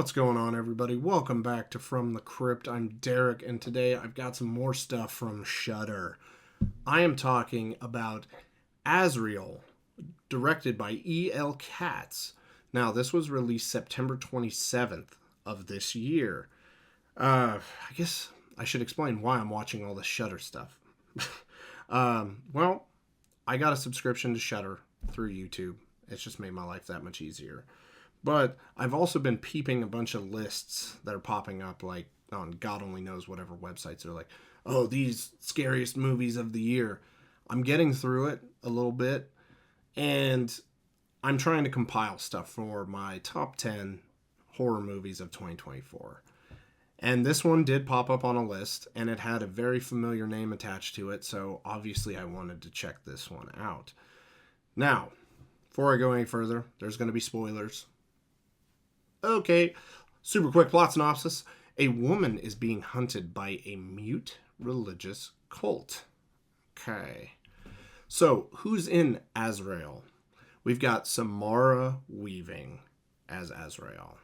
What's going on, everybody? Welcome back to From the Crypt. I'm Derek, and today I've got some more stuff from Shudder. I am talking about Azrael, directed by E.L. Katz. Now, this was released September 27th of this year. I guess I should explain why I'm watching all this Shudder stuff. Well, I got a subscription to Shudder through YouTube. It's just made my life that much easier. But I've also been peeping a bunch of lists that are popping up, like on God only knows whatever websites. They're like, oh, these scariest movies of the year. I'm getting through it a little bit, and I'm trying to compile stuff for my top 10 horror movies of 2024. And this one did pop up on a list, and it had a very familiar name attached to it, so obviously I wanted to check this one out. Now, before I go any further, there's going to be spoilers. Okay, super quick plot synopsis. A woman is being hunted by a mute religious cult. Okay. So, who's in Azrael? We've got Samara Weaving as Azrael.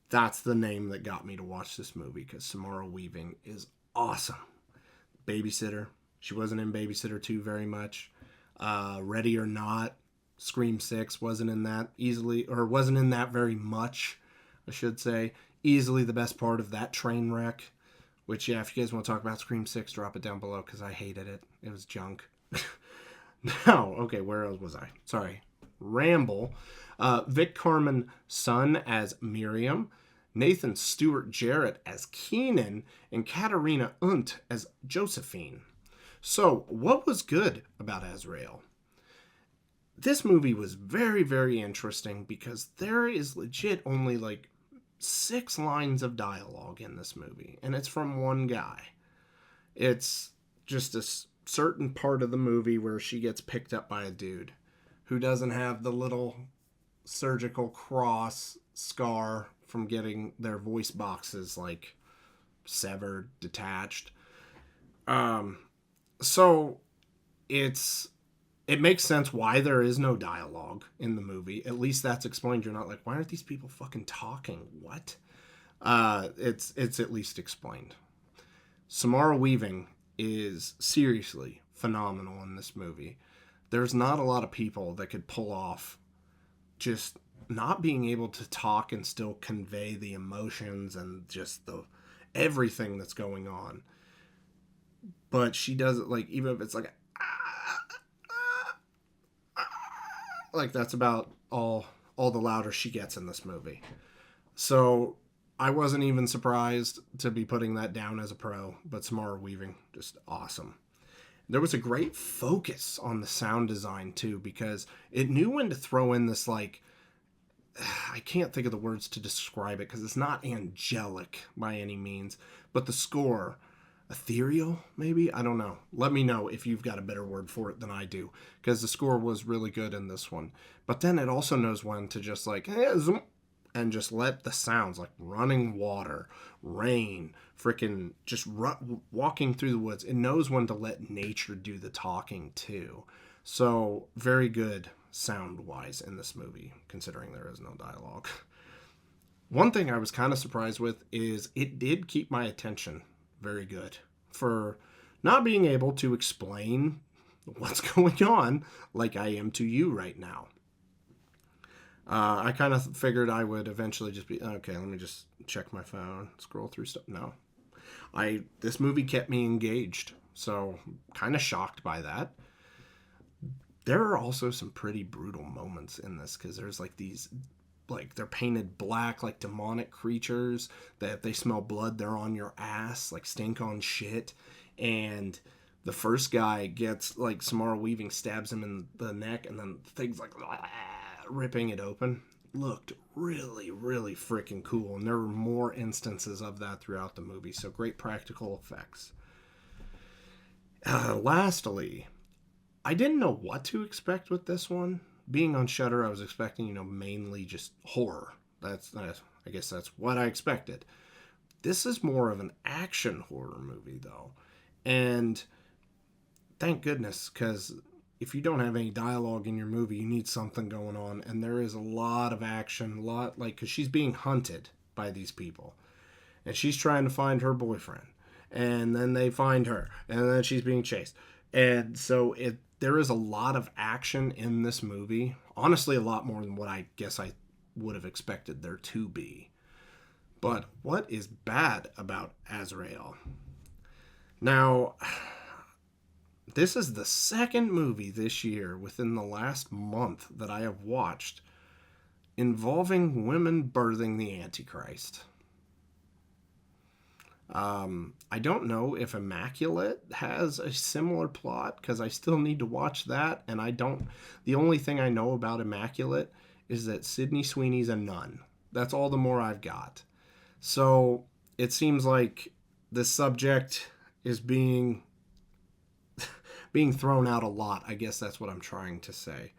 That's the name that got me to watch this movie, because Samara Weaving is awesome. Babysitter. She wasn't in Babysitter 2 very much. Ready or Not. Scream 6 wasn't in that wasn't in that very much, I should say. Easily the best part of that train wreck. Which, yeah, if you guys want to talk about Scream 6, drop it down below, because I hated it. It was junk. Now, okay, where else was I? Sorry. Ramble. Vic Carmen's son as Miriam. Nathan Stewart Jarrett as Keenan. And Katarina Unt as Josephine. So, what was good about Azrael? This movie was very, very interesting because there is legit only like 6 lines of dialogue in this movie, and it's from one guy. It's just a certain part of the movie where she gets picked up by a dude who doesn't have the little surgical cross scar from getting their voice boxes like severed, detached. So it makes sense why there is no dialogue in the movie. At least that's explained. You're not like, why aren't these people fucking talking? What? It's at least explained. Samara Weaving is seriously phenomenal in this movie. There's not a lot of people that could pull off just not being able to talk and still convey the emotions and just the everything that's going on. But she does it, like, even if it's like that's about all the louder she gets in this movie. So I wasn't even surprised to be putting that down as a pro, but Samara Weaving, just awesome. There was a great focus on the sound design too, because it knew when to throw in this, like, I can't think of the words to describe it because it's not angelic by any means, but the score, ethereal, maybe? I don't know. Let me know if you've got a better word for it than I do, because the score was really good in this one. But then it also knows when to just like, and just let the sounds like running water, rain, freaking just walking through the woods. It knows when to let nature do the talking too. So very good sound-wise in this movie, considering there is no dialogue. One thing I was kind of surprised with is it did keep my attention very good for not being able to explain what's going on like I am to you right now. I kind of figured I would eventually just be, okay, let me just check my phone, scroll through stuff. No. This movie kept me engaged, so kind of shocked by that. There are also some pretty brutal moments in this, because there's like these, like, they're painted black, like demonic creatures that if they smell blood, they're on your ass, like stink on shit. And the first guy gets, like, Samara Weaving stabs him in the neck, and then things like ripping it open. Looked really, really freaking cool. And there were more instances of that throughout the movie. So great practical effects. Lastly, I didn't know what to expect with this one. Being on Shudder, I was expecting, mainly just horror. I guess that's what I expected. This is more of an action horror movie, though. And thank goodness, because if you don't have any dialogue in your movie, you need something going on. And there is a lot of action, because she's being hunted by these people. And she's trying to find her boyfriend. And then they find her. And then she's being chased. And so there is a lot of action in this movie. Honestly, a lot more than what I guess I would have expected there to be. But what is bad about Azrael? Now, this is the second movie this year within the last month that I have watched involving women birthing the Antichrist. I don't know if Immaculate has a similar plot, because I still need to watch that, and the only thing I know about Immaculate is that Sydney Sweeney's a nun. That's all the more I've got. So it seems like this subject is being thrown out a lot. I guess that's what I'm trying to say.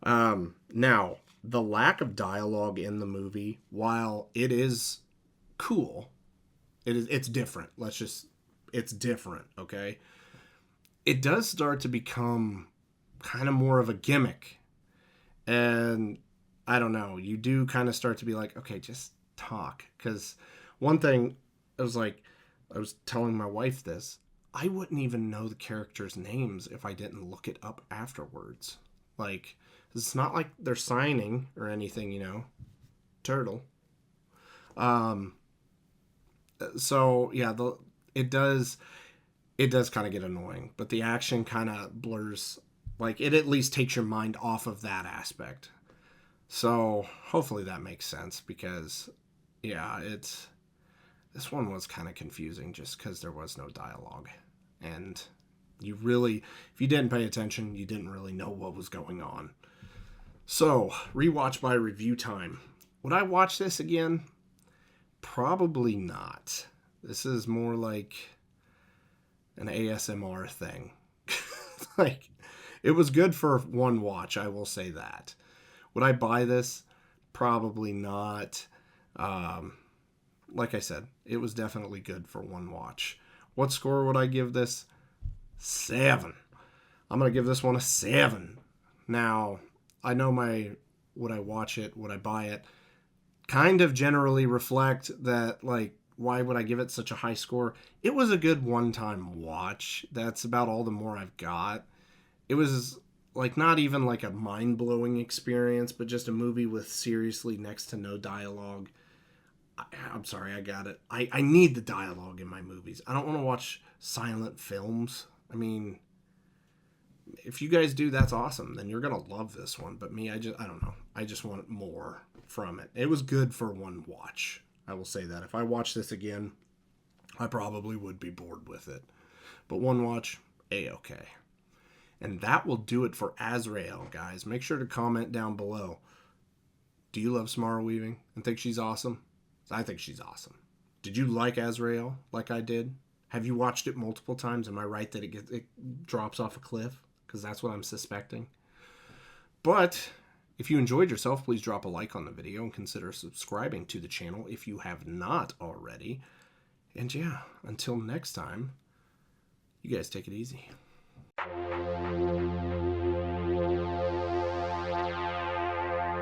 Now, the lack of dialogue in the movie, while it is cool, it's different. It's different, okay? It does start to become kind of more of a gimmick. And I don't know, you do kind of start to be like, okay, just talk. Because one thing, I was telling my wife this, I wouldn't even know the characters' names if I didn't look it up afterwards. Like, it's not like they're signing or anything, Turtle. So yeah, it does kind of get annoying, but the action kind of blurs. Like, it at least takes your mind off of that aspect. So hopefully that makes sense, because yeah, this one was kind of confusing just because there was no dialogue, and if you didn't pay attention, you didn't really know what was going on. So, rewatch by review time. Would I watch this again? Probably not. This is more like an ASMR thing. Like, it was good for one watch, I will say that. Would I buy this? Probably not. Like I said, it was definitely good for one watch. What score would I give this? 7. I'm going to give this one a 7. Now, I know would I watch it, would I buy it, kind of generally reflect that, like, why would I give it such a high score? It was a good one-time watch. That's about all the more I've got. It was, like, not even like a mind-blowing experience, but just a movie with seriously next to no dialogue. I'm sorry, I got it. I need the dialogue in my movies. I don't want to watch silent films. I mean, if you guys do, that's awesome. Then you're going to love this one. But me, I don't know. I just want more from it. It was good for one watch. I will say that. If I watch this again, I probably would be bored with it. But one watch, A-okay. And that will do it for Azrael, guys. Make sure to comment down below. Do you love Samara Weaving and think she's awesome? I think she's awesome. Did you like Azrael like I did? Have you watched it multiple times? Am I right that it drops off a cliff? Because that's what I'm suspecting. But if you enjoyed yourself, please drop a like on the video and consider subscribing to the channel if you have not already. And yeah, until next time, you guys take it easy.